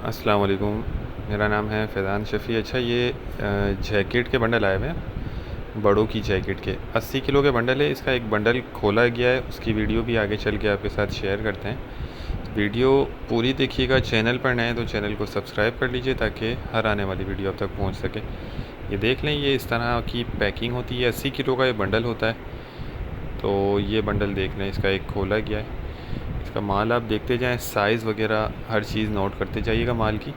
अस्सलाम वालेकुम। मेरा नाम है फैज़ान शफ़ी। अच्छा, ये जैकेट के बंडल आए हुए हैं, बड़ों की जैकेट के 80 किलो के बंडल है। इसका एक बंडल खोला गया है, उसकी वीडियो भी आगे चल के आपके साथ शेयर करते हैं। वीडियो पूरी देखिएगा। चैनल पर नए हैं तो चैनल को सब्सक्राइब कर लीजिए ताकि हर आने वाली वीडियो आप तक पहुंच सके। ये देख लें, ये इस तरह की पैकिंग होती है। 80 किलो का ये बंडल होता है। तो ये बंडल देख लें, इसका एक खोला गया है। इसका माल आप देखते जाएं, साइज़ वगैरह हर चीज़ नोट करते जाइएगा माल की।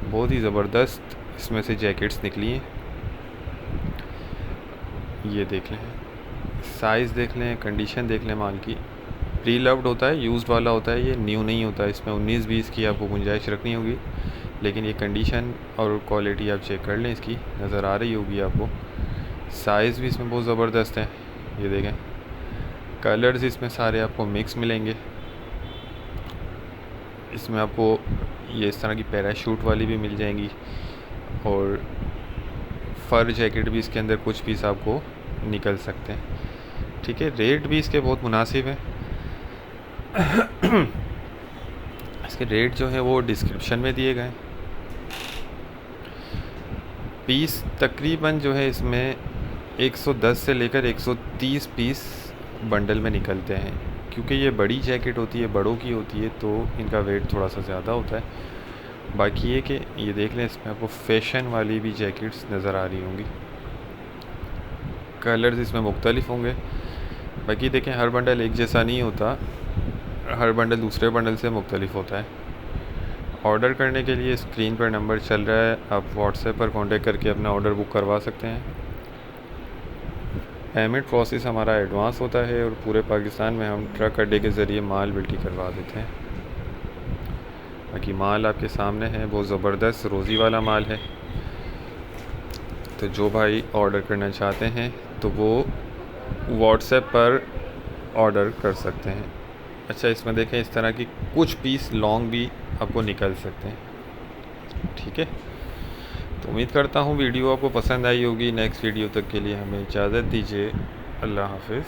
बहुत ही ज़बरदस्त इसमें से जैकेट्स निकली हैं। ये देख लें, साइज़ देख लें, कंडीशन देख लें माल की। प्री लव्ड होता है, यूज्ड वाला होता है, ये न्यू नहीं होता है। इसमें 19-20 की आपको गुंजाइश रखनी होगी, लेकिन ये कंडीशन और क्वालिटी आप चेक कर लें, इसकी नज़र आ रही होगी आपको। साइज़ भी इसमें बहुत ज़बरदस्त है। ये देखें, कलर्स इसमें सारे आपको मिक्स मिलेंगे। इसमें आपको ये इस तरह की पैराशूट वाली भी मिल जाएंगी और फ़र जैकेट भी इसके अंदर कुछ पीस आपको निकल सकते हैं। ठीक है, रेट भी इसके बहुत मुनासिब हैं। इसके रेट जो हैं वो डिस्क्रिप्शन में दिए गए हैं। पीस तकरीबन जो है इसमें 110 से लेकर 130 पीस बंडल में निकलते हैं। क्योंकि ये बड़ी जैकेट होती है, बड़ों की होती है, तो इनका वेट थोड़ा सा ज़्यादा होता है। बाकी ये कि ये देख लें, इसमें आपको फैशन वाली भी जैकेट्स नज़र आ रही होंगी। कलर्स इसमें मुख्तलिफ होंगे। बाकी देखें, हर बंडल एक जैसा नहीं होता, हर बंडल दूसरे बंडल से मुख्तलिफ होता है। ऑर्डर करने के लिए स्क्रीन पर नंबर चल रहा है, आप व्हाट्सएप पर कांटेक्ट करके अपना ऑर्डर बुक करवा सकते हैं। पेमेंट प्रोसेस हमारा एडवांस होता है और पूरे पाकिस्तान में हम ट्रक अड्डे के ज़रिए माल बिल्टी करवा देते हैं। बाकी माल आपके सामने है, बहुत ज़बरदस्त रोज़ी वाला माल है। तो जो भाई ऑर्डर करना चाहते हैं तो वो व्हाट्सएप पर ऑर्डर कर सकते हैं। अच्छा, इसमें देखें, इस तरह की कुछ पीस लॉन्ग भी आपको निकल सकते हैं। ठीक है, तो उम्मीद करता हूँ वीडियो आपको पसंद आई होगी। नेक्स्ट वीडियो तक के लिए हमें इजाज़त दीजिए। अल्लाह हाफ़िज़।